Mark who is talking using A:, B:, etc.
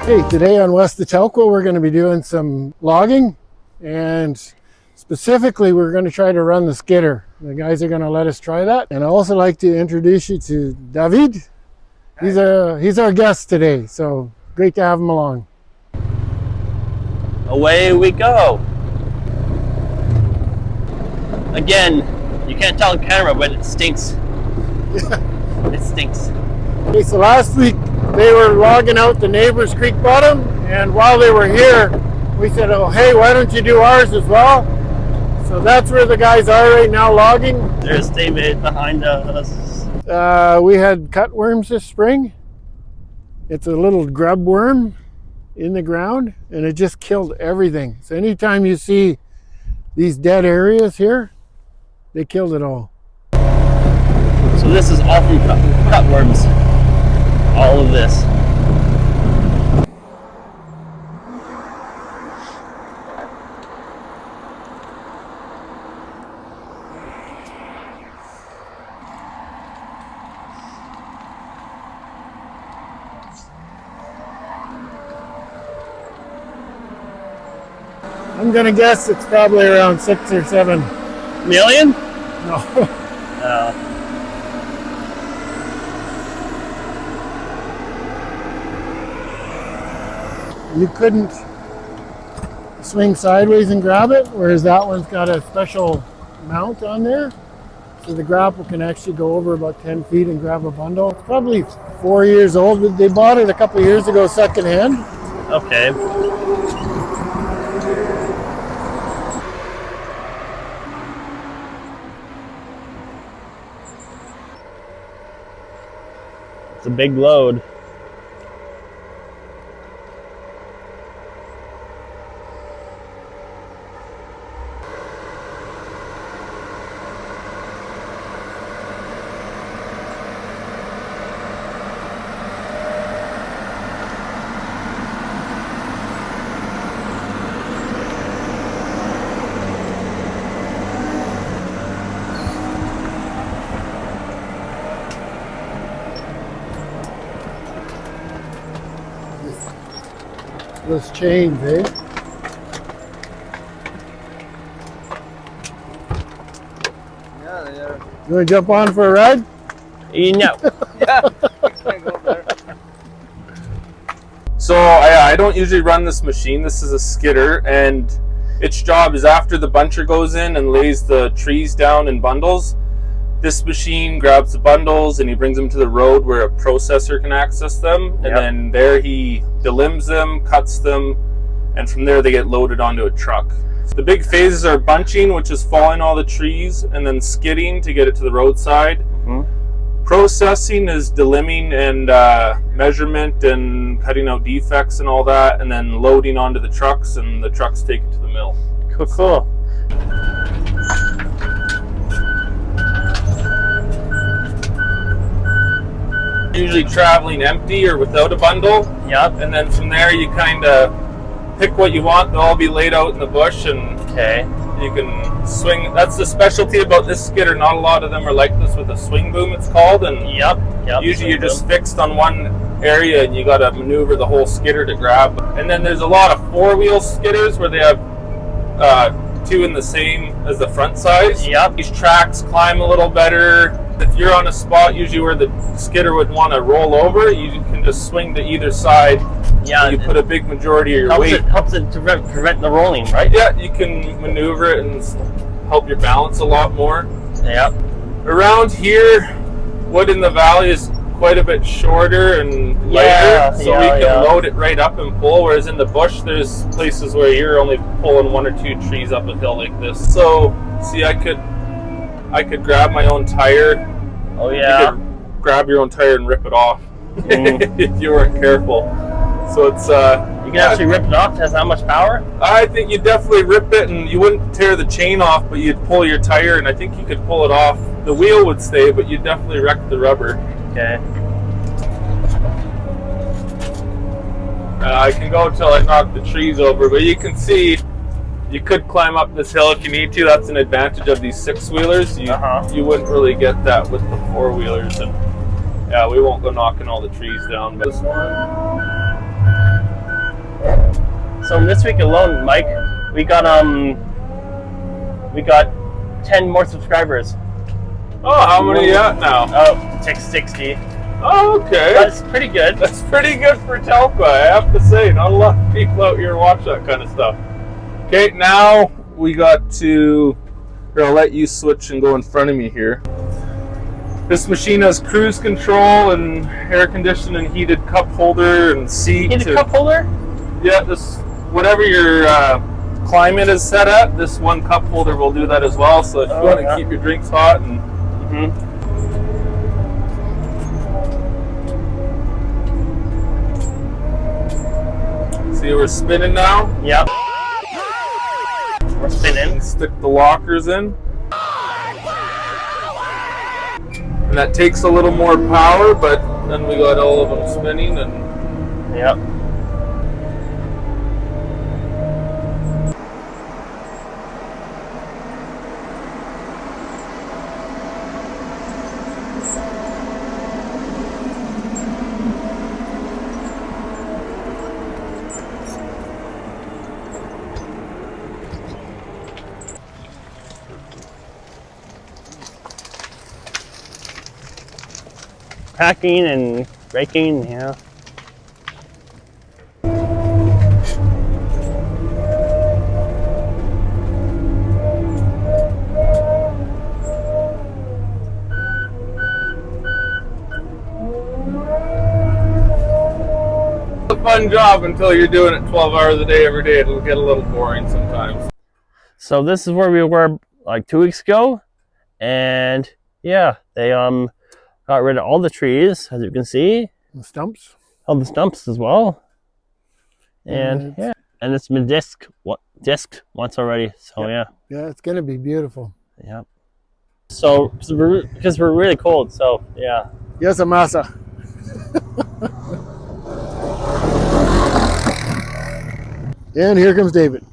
A: Hey, today on West of Telkwa, we're going to be doing some logging, and specifically we're going to try to run the skidder. The guys are going to let us try that. And I also like to introduce you to David. He's our guest today, so great to have him along.
B: Away we go. Again, you can't tell on camera, but it stinks.
A: Yeah.
B: It stinks.
A: Okay, so last week they were logging out the neighbor's creek bottom, and while they were here, we said, oh, hey, why don't you do ours as well? So that's where the guys are right now logging.
B: There's David behind us.
A: We had cutworms this spring. It's a little grub worm in the ground, and it just killed everything. So anytime you see these dead areas here, they killed it all.
B: So this is all from cutworms. All of this.
A: I'm gonna guess it's probably around 6 or 7
B: million?
A: No. You couldn't swing sideways and grab it, whereas that one's got a special mount on there. So the grapple can actually go over about 10 feet and grab a bundle. It's probably 4 years old. They bought it a couple of years ago secondhand.
B: Okay. It's a big load.
A: Those chains, eh?
C: Yeah, they are.
A: You want to jump on for a ride?
B: No.
C: Yeah. Can't go there.
D: So I don't usually run this machine. This is a skidder, and its job is after the buncher goes in and lays the trees down in bundles, this machine grabs the bundles and he brings them to the road where a processor can access them. And then there he delimbs them, cuts them, and from there they get loaded onto a truck. The big phases are bunching, which is falling all the trees, and then skidding to get it to the roadside. Processing is delimbing and measurement and cutting out defects and all that, and then loading onto the trucks, and the trucks take it to the mill.
B: Cool.
D: Usually traveling empty or without a bundle.
B: Yep.
D: And then from there you kind of pick what you want. They'll all be laid out in the bush, and you can swing. That's the specialty about this skidder. Not a lot of them are like this with a swing boom, it's called. And usually you're just fixed on one area and you got to maneuver the whole skidder to grab. And then there's a lot of four-wheel skidders where they have two in the same as the front size. These tracks climb a little better. If you're on a spot usually where the skidder would want to roll over, you can just swing to either side. You put a big majority of your weight.
B: Helps it to prevent the rolling, right?
D: Yeah, you can maneuver it and help your balance a lot more.
B: Yep.
D: Around here, wood in the valley is quite a bit shorter and lighter, so we can load it right up and pull, whereas in the bush there's places where you're only pulling 1 or 2 trees up a hill like this. So see, I could grab my own tire.
B: Oh yeah.
D: You could grab your own tire and rip it off if you weren't careful. So it's
B: you can actually rip it off. It has how much power?
D: I think you definitely rip it, and you wouldn't tear the chain off, but you'd pull your tire, and I think you could pull it off. The wheel would stay, but you'd definitely wreck the rubber.
B: Okay.
D: I can go till I knock the trees over, but you can see you could climb up this hill if you need to. That's an advantage of these 6-wheelers. You wouldn't really get that with the 4-wheelers, and yeah, we won't go knocking all the trees down. This one.
B: So this week alone, Mike, we got 10 more subscribers.
D: Oh, how many you at now?
B: Oh, 660.
D: Oh, okay.
B: That's pretty good.
D: That's pretty good for Telkwa, I have to say. Not a lot of people out here watch that kind of stuff. Okay, now we got to... Here, I'll let you switch and go in front of me here. This machine has cruise control and air conditioned and heated cup holder and seat.
B: Heated cup holder?
D: Yeah, this whatever your climate is set at, this one cup holder will do that as well. So if you want to keep your drinks hot and see, we're spinning now.
B: Yep. We're spinning.
D: And stick the lockers in. And that takes a little more power, but then we got all of them spinning and
B: yep. Packing and breaking, yeah.
D: it's a fun job until you're doing it 12 hours a day every day. It'll get a little boring sometimes.
B: So this is where we were like 2 weeks ago, and yeah, they got rid of all the trees, as you can see.
A: The stumps.
B: All the stumps as well. And yeah, and it's been disked once already. So yeah.
A: Yeah, it's gonna be beautiful.
B: Yeah. So because we're really cold, so yeah.
A: Yes, Amasa. And here comes David.